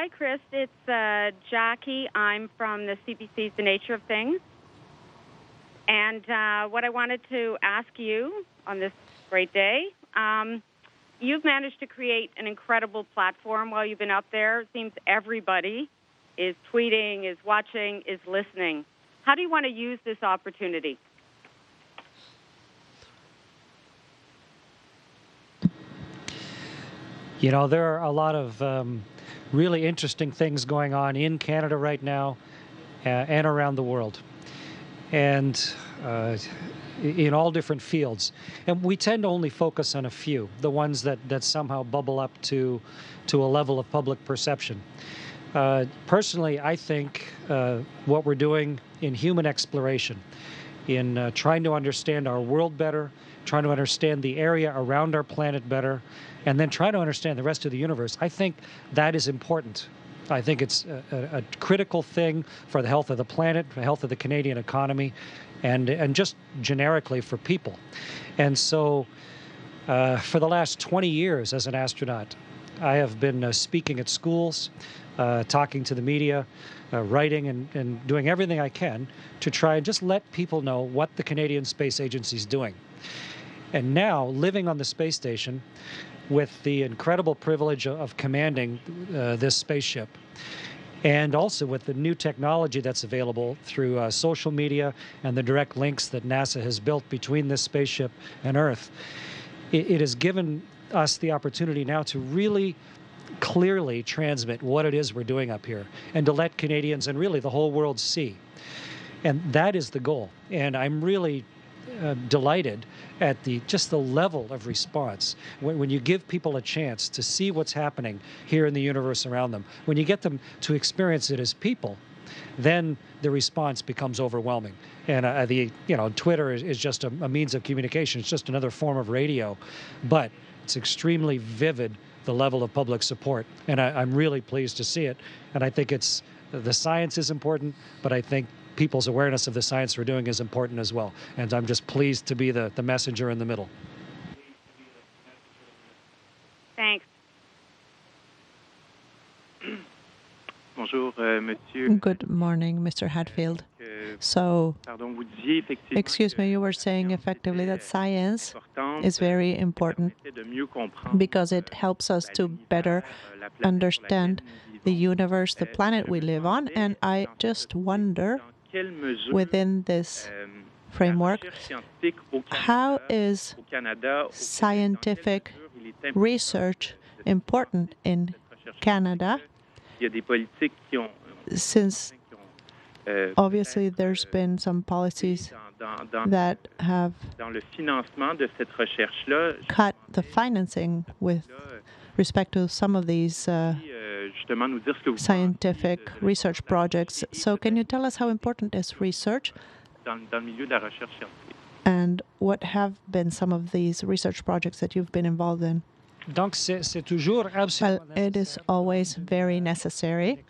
Hi, Chris. It's Jackie. I'm from the CBC's The Nature of Things. And what I wanted to ask you on this great day, you've managed to create an incredible platform while you've been up there. It seems everybody is tweeting, is watching, is listening. How do you want to use this opportunity? You know, there are a lot of really interesting things going on in Canada right now and around the world, and in all different fields. And we tend to only focus on a few, the ones that somehow bubble up to a level of public perception. Personally, I think what we're doing in human exploration, in trying to understand our world better, trying to understand the area around our planet better, and then try to understand the rest of the universe, I think that is important. I think it's a critical thing for the health of the planet, for the health of the Canadian economy, and just generically for people. And so for the last 20 years as an astronaut, I have been speaking at schools, talking to the media, writing and doing everything I can to try and just let people know what the Canadian Space Agency is doing. And now, living on the space station with the incredible privilege of commanding this spaceship, and also with the new technology that's available through social media and the direct links that NASA has built between this spaceship and Earth, it has given us the opportunity now to really clearly transmit what it is we're doing up here and to let Canadians and really the whole world see. And that is the goal. And I'm really delighted at just the level of response when you give people a chance to see what's happening here in the universe around them. When you get them to experience it as people, then the response becomes overwhelming. And Twitter is just a means of communication. It's just another form of radio, but it's extremely vivid, the level of public support, and I'm really pleased to see it. And I think the science is important, but I think people's awareness of the science we're doing is important as well. And I'm just pleased to be the messenger in the middle. Thanks. Bonjour, monsieur. Good morning, Mr. Hadfield. So, excuse me, you were saying effectively that science is very important because it helps us to better understand the universe, the planet we live on, and I just wonder, within this framework, how is scientific research important in Canada, since obviously there's been some policies that have cut the financing with respect to some of these scientific research projects. So can you tell us how important is research? And what have been some of these research projects that you've been involved in? Well, it is always very necessary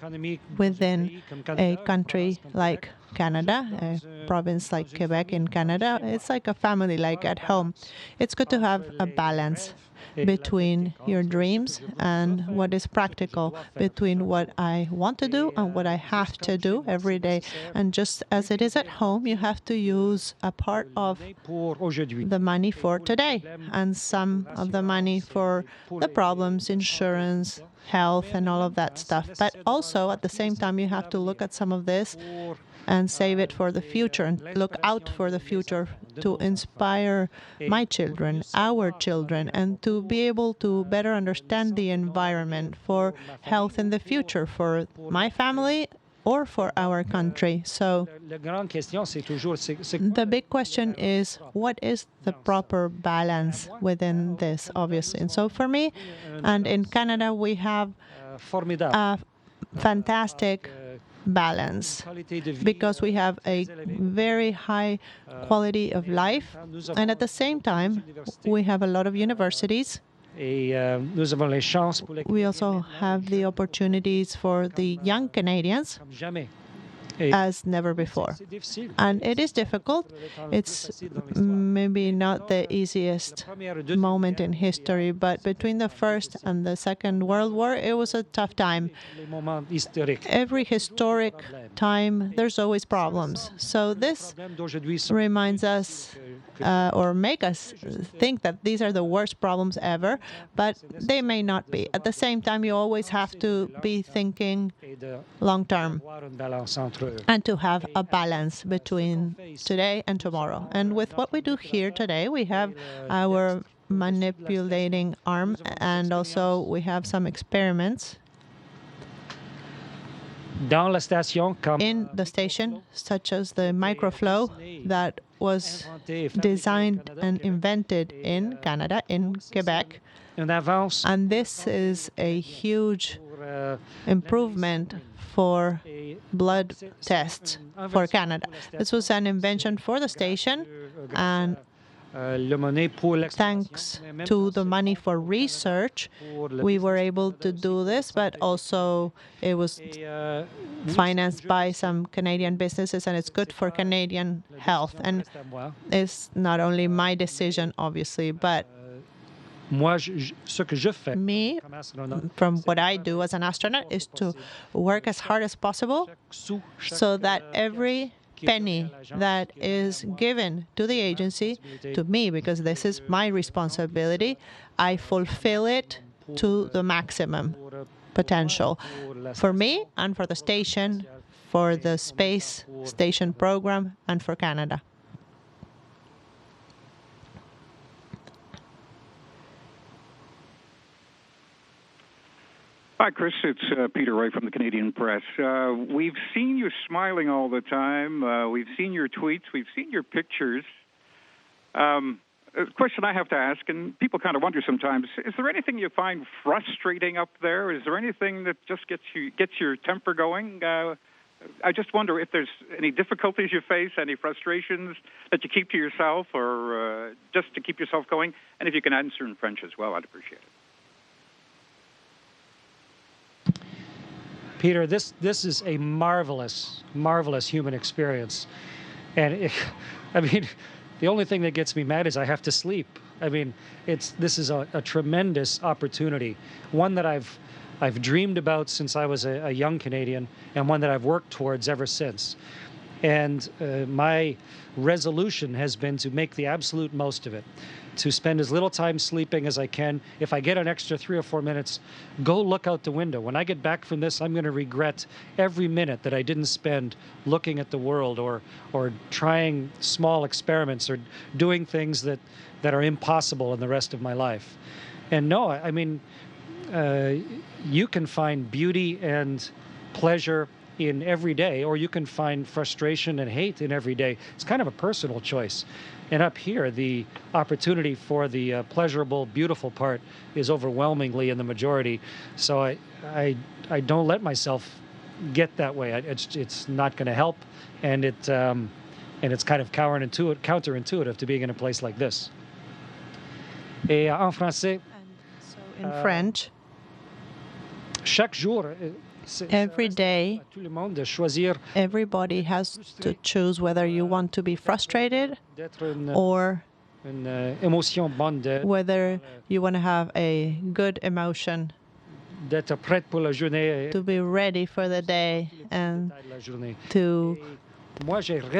within a country like Canada, a province like Quebec in Canada. It's like a family, like at home. It's good to have a balance between your dreams and what is practical, between what I want to do and what I have to do every day. And just as it is at home, you have to use a part of the money for today and some of the money for the problems, insurance, health, and all of that stuff. But also, at the same time, you have to look at some of this and save it for the future and look out for the future to inspire my children, our children, and to be able to better understand the environment for health in the future for my family or for our country. So the big question is, what is the proper balance within this, obviously? And so for me, and in Canada, we have a fantastic balance because we have a very high quality of life, and at the same time we have a lot of universities. We also have the opportunities for the young Canadians as never before. And it is difficult. It's maybe not the easiest moment in history, but between the First and the Second World War, it was a tough time. Every historic time, there's always problems. So this reminds us or make us think that these are the worst problems ever, but they may not be. At the same time, you always have to be thinking long term and to have a balance between today and tomorrow. And with what we do here today, we have our manipulating arm, and also we have some experiments in the station, such as the microflow that was designed and invented in Canada, in Quebec. And this is a huge improvement for blood tests for Canada. This was an invention for the station, and thanks to the money for research, we were able to do this, but also it was financed by some Canadian businesses, and it's good for Canadian health. And it's not only my decision, obviously, but me, from what I do as an astronaut, is to work as hard as possible so that every penny that is given to the agency, to me, because this is my responsibility, I fulfill it to the maximum potential for me and for the station, for the space station program, and for Canada. Hi, Chris. It's Peter Ray from the Canadian Press. We've seen you smiling all the time. We've seen your tweets. We've seen your pictures. A question I have to ask, and people kind of wonder sometimes, is there anything you find frustrating up there? Is there anything that just gets your temper going? I just wonder if there's any difficulties you face, any frustrations that you keep to yourself, or just to keep yourself going. And if you can answer in French as well, I'd appreciate it. Peter, this is a marvelous, marvelous human experience. And I mean, the only thing that gets me mad is I have to sleep. I mean, this is a tremendous opportunity, one that I've dreamed about since I was a young Canadian, and one that I've worked towards ever since. And my resolution has been to make the absolute most of it, to spend as little time sleeping as I can. If I get an extra 3 or 4 minutes, go look out the window. When I get back from this, I'm going to regret every minute that I didn't spend looking at the world, or trying small experiments, or doing things that are impossible in the rest of my life. And no, I mean, you can find beauty and pleasure in every day, or you can find frustration and hate in every day. It's kind of a personal choice. And up here, the opportunity for the pleasurable, beautiful part is overwhelmingly in the majority. So I don't let myself get that way. It's not going to help, and it's kind of counterintuitive to being in a place like this. Et en français. And so in French, chaque jour. Every day, everybody has to choose whether you want to be frustrated or whether you want to have a good emotion, to be ready for the day and to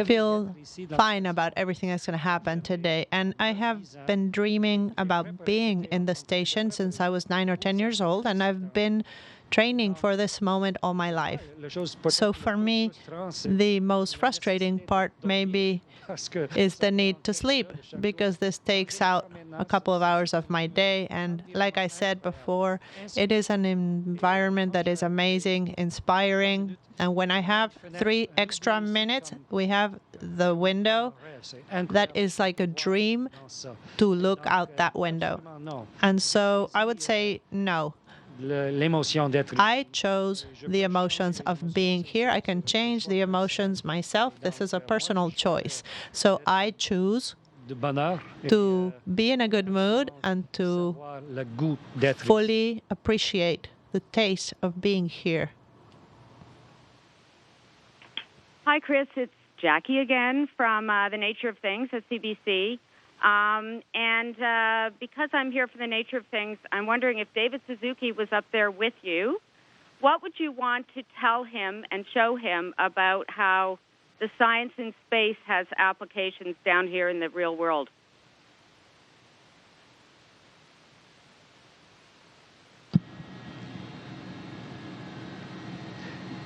feel fine about everything that's going to happen today. And I have been dreaming about being in the station since I was 9 or 10 years old, and I've been training for this moment all my life. So for me, the most frustrating part maybe is the need to sleep, because this takes out a couple of hours of my day. And like I said before, it is an environment that is amazing, inspiring. And when I have 3 extra minutes, we have the window. That is like a dream to look out that window. And so I would say no. I chose the emotions of being here. I can change the emotions myself. This is a personal choice. So I choose to be in a good mood and to fully appreciate the taste of being here. Hi, Chris. It's Jackie again from The Nature of Things at CBC. Because I'm here for The Nature of Things, I'm wondering if David Suzuki was up there with you, what would you want to tell him and show him about how the science in space has applications down here in the real world?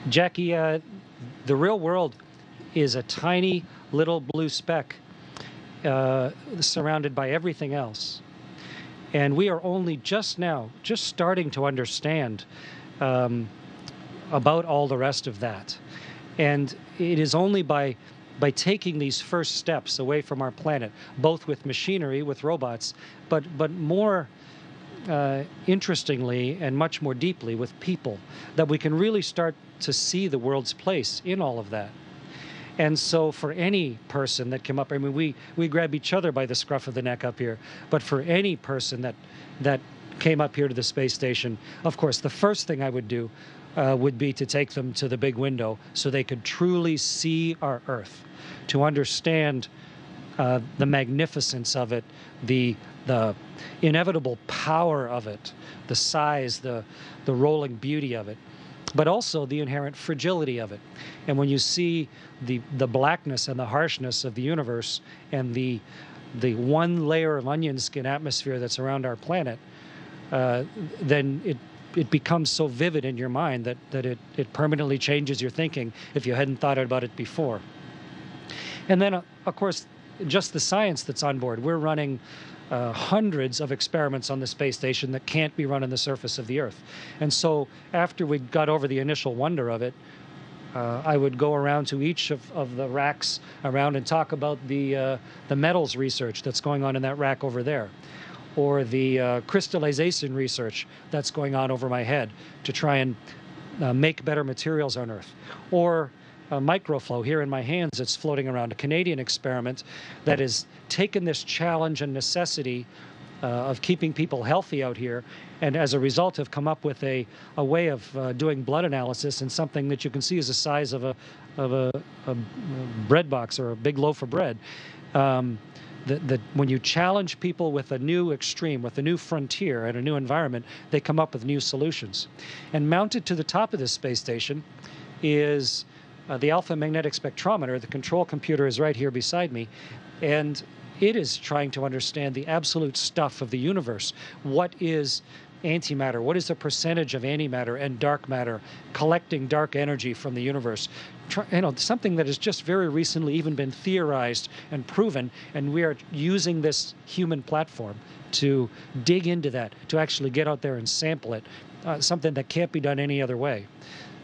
Jackie, the real world is a tiny little blue speck surrounded by everything else. And we are only just starting to understand about all the rest of that. And it is only by taking these first steps away from our planet, both with machinery, with robots, but more interestingly and much more deeply with people, that we can really start to see the world's place in all of that. And so for any person that came up, I mean, we grab each other by the scruff of the neck up here, but for any person that came up here to the space station, of course, the first thing I would do would be to take them to the big window so they could truly see our Earth, to understand the magnificence of it, the inevitable power of it, the size, the rolling beauty of it, but also the inherent fragility of it. And when you see the blackness and the harshness of the universe and the one layer of onion skin atmosphere that's around our planet, then it becomes so vivid in your mind that it permanently changes your thinking if you hadn't thought about it before. And then, of course, just the science that's on board. We're running hundreds of experiments on the space station that can't be run on the surface of the Earth. And so after we got over the initial wonder of it, I would go around to each of the racks around and talk about the metals research that's going on in that rack over there, or the crystallization research that's going on over my head to try and make better materials on Earth, or microflow here in my hands that's floating around, a Canadian experiment that has taken this challenge and necessity of keeping people healthy out here, and as a result have come up with a way of doing blood analysis in something that you can see is the size of a bread box or a big loaf of bread. That when you challenge people with a new extreme, with a new frontier and a new environment, they come up with new solutions. And mounted to the top of this space station is the alpha magnetic spectrometer. The control computer is right here beside me, and it is trying to understand the absolute stuff of the universe. What is antimatter? What is the percentage of antimatter and dark matter collecting dark energy from the universe? Something that has just very recently even been theorized and proven, and we are using this human platform to dig into that, to actually get out there and sample it, something that can't be done any other way.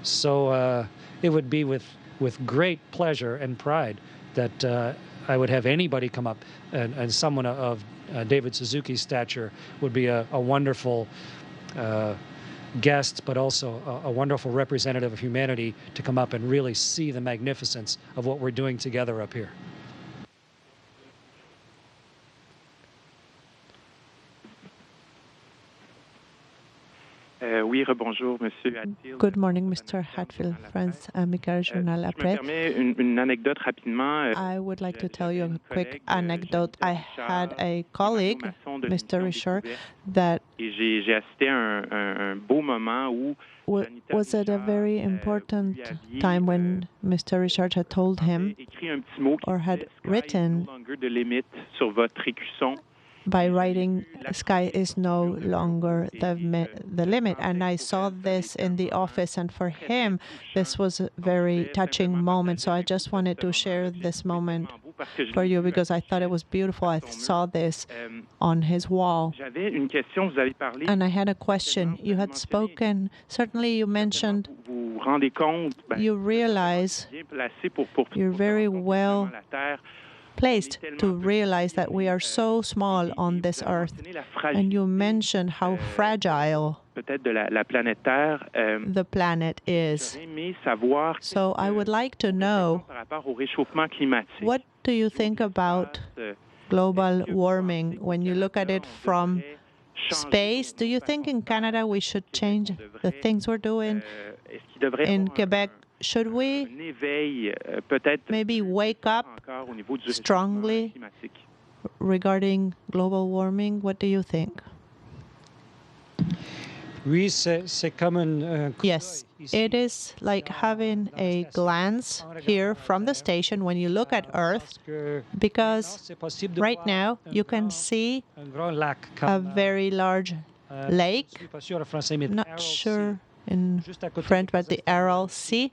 So it would be with great pleasure and pride that I would have anybody come up, and someone of David Suzuki's stature would be a wonderful guest, but also a wonderful representative of humanity to come up and really see the magnificence of what we're doing together up here. Oui, rebonjour, Monsieur Hadfield. Good morning, Mr. Hadfield, France, amical journal après. Une anecdote rapidement. I would like to tell you a quick anecdote. I had a colleague, Mr. Richard, that J'ai assisté à un beau moment où was at a very important time when Mr. Richard had told him or had written by writing, "Sky is no longer the limit." And I saw this in the office, and for him, this was a very touching moment. So I just wanted to share this moment for you because I thought it was beautiful. I saw this on his wall. And I had a question. You had spoken, certainly you mentioned, you realize you're very well placed to realize that we are so small on this earth. And you mentioned how fragile the planet is. So I would like to know, what do you think about global warming when you look at it from space? Do you think in Canada we should change the things we're doing? In Quebec, should we un éveil, peut-être maybe wake up encore au niveau du strongly réchauffement climatique. regarding global warming? What do you think? Oui, c'est comme un coup Yes, d'œil ici. it is like having a glance here from the station when you look at Earth, Parce que because c'est possible de right voir now you can see un grand lac a comme, very large je lake. suis pas sûr en français, mais Not Aral sure Sea, in juste à côté French, de but the Kazakhstan. Aral Sea,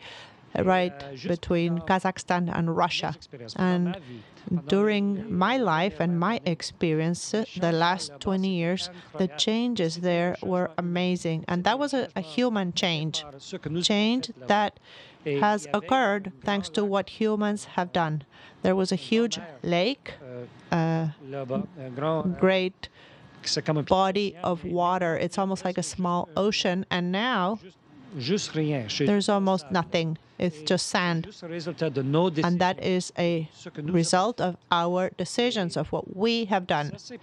right juste between pendant Kazakhstan and Russia. expérience, pendant And ma vie, pendant during les my life and my années, experience, the last 20 years, the changes there were amazing. And that was a human change that has occurred thanks to what humans have done. There was a huge lake, a là-bas, un grand, great c'est comme un body of water. It's almost like a small ocean. And now juste rien. there's almost nothing. It's just sand. Juste résultat de nos And that décisions. is a Ce que nous result of our decisions, of what we have done. Ça, c'est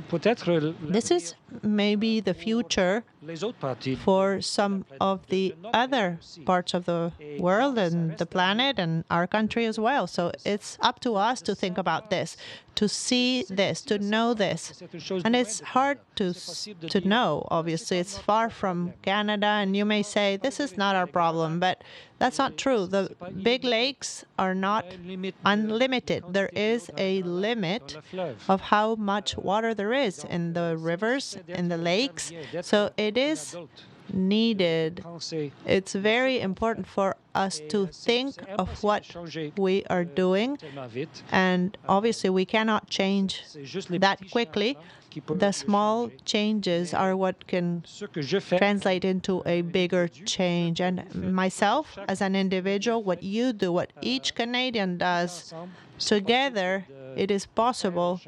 peut-être This is maybe the future les autres parties. for some of the other parts of the world and the planet and our country as well. So it's up to us to think about this, to see this, to know this. And it's hard to know, obviously. It's far from Canada, and you may say, this is not our problem, but that's not true. The big lakes are not unlimited. There is a limit of how much water there is in the rivers, in the lakes. So it is needed. It's very important for us to think of what we are doing. And obviously, we cannot change that quickly. The small changes are what can translate into a bigger change. And myself, as an individual, what you do, what each Canadian does, together, it is possible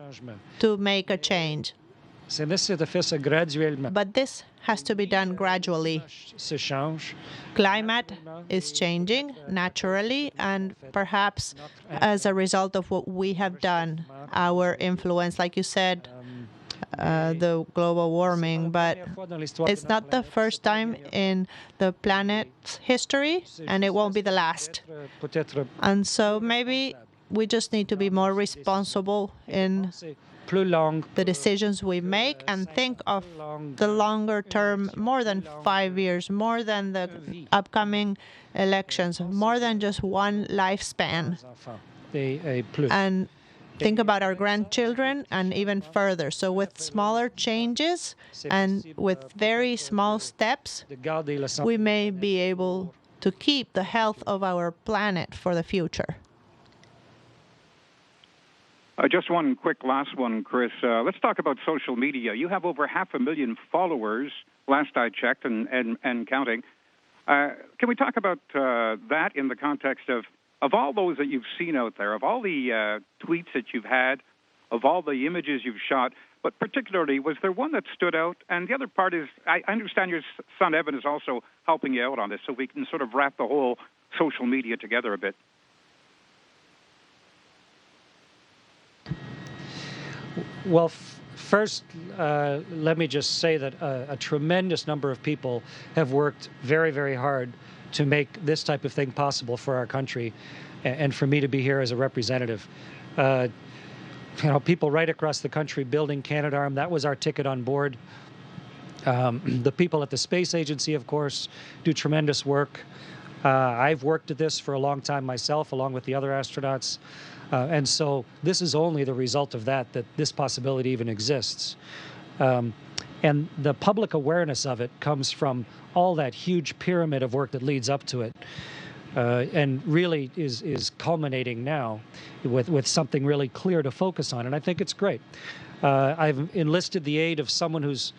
to make a change. C'est nécessaire de faire ça graduellement. But this has to be done gradually. Se change. Climate is changing naturally, and perhaps as a result of what we have done, our influence, like you said, the global warming, but it's not the first time in the planet's history, and it won't be the last. And so maybe we just need to be more responsible in the decisions we make and think of the longer term, more than 5 years, more than the upcoming elections, more than just one lifespan. And think about our grandchildren and even further. So with smaller changes and with very small steps, we may be able to keep the health of our planet for the future. Just one quick last one, Chris. Let's talk about social media. You have over 500,000 followers, last I checked, and counting. Can we talk about that in the context of all those that you've seen out there, of all the tweets that you've had, of all the images you've shot, but particularly, was there one that stood out? And the other part is, I understand your son Evan is also helping you out on this, so we can sort of wrap the whole social media together a bit. Well, first, let me just say that a tremendous number of people have worked very, very hard to make this type of thing possible for our country, and for me to be here as a representative. People right across the country building Canadarm, that was our ticket on board. The people at the Space Agency, of course, do tremendous work. I've worked at this for a long time myself, along with the other astronauts. And so this is only the result of that this possibility even exists. And the public awareness of it comes from all that huge pyramid of work that leads up to it, and really is culminating now with something really clear to focus on. And I think it's great. I've enlisted the aid of someone who's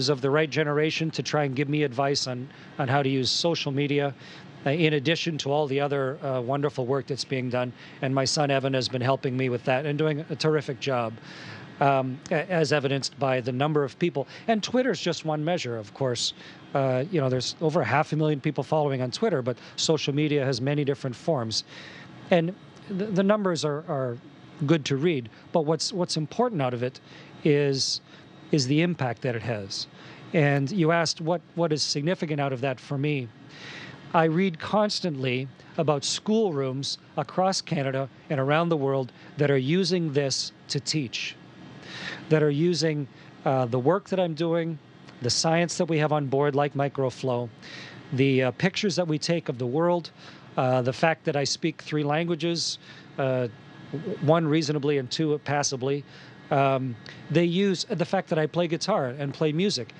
of the right generation to try and give me advice on how to use social media, in addition to all the other wonderful work that's being done. And my son Evan has been helping me with that and doing a terrific job, as evidenced by the number of people. And Twitter's just one measure, of course. There's over 500,000 people following on Twitter, but social media has many different forms. And the numbers are good to read, but what's important out of it is the impact that it has. And you asked what is significant out of that for me. I read constantly about schoolrooms across Canada and around the world that are using this to teach, that are using the work that I'm doing, the science that we have on board like microflow, the pictures that we take of the world, the fact that I speak 3 languages, 1 reasonably and 2 passably. They use the fact that I play guitar and play music.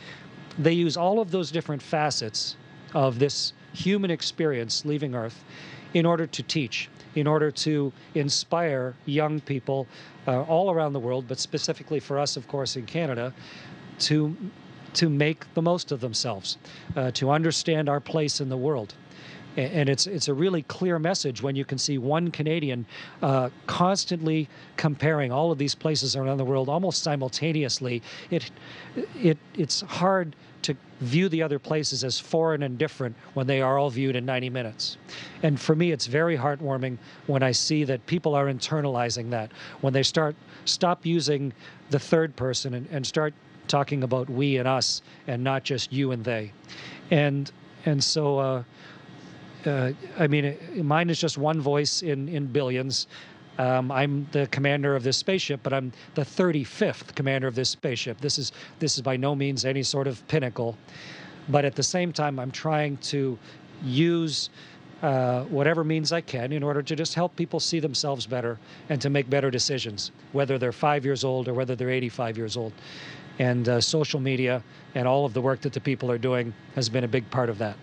They use all of those different facets of this human experience leaving Earth in order to teach, in order to inspire young people all around the world, but specifically for us, of course, in Canada, to make the most of themselves, to understand our place in the world. And it's a really clear message when you can see one Canadian constantly comparing all of these places around the world almost simultaneously. It's hard to view the other places as foreign and different when they are all viewed in 90 minutes. And for me, it's very heartwarming when I see that people are internalizing that, when they stop using the third person and start talking about we and us and not just you and they. And so I mean, mine is just one voice in billions. I'm the commander of this spaceship, but I'm the 35th commander of this spaceship. This is by no means any sort of pinnacle. But at the same time, I'm trying to use whatever means I can in order to just help people see themselves better and to make better decisions, whether they're 5 years old or whether they're 85 years old. And social media and all of the work that the people are doing has been a big part of that.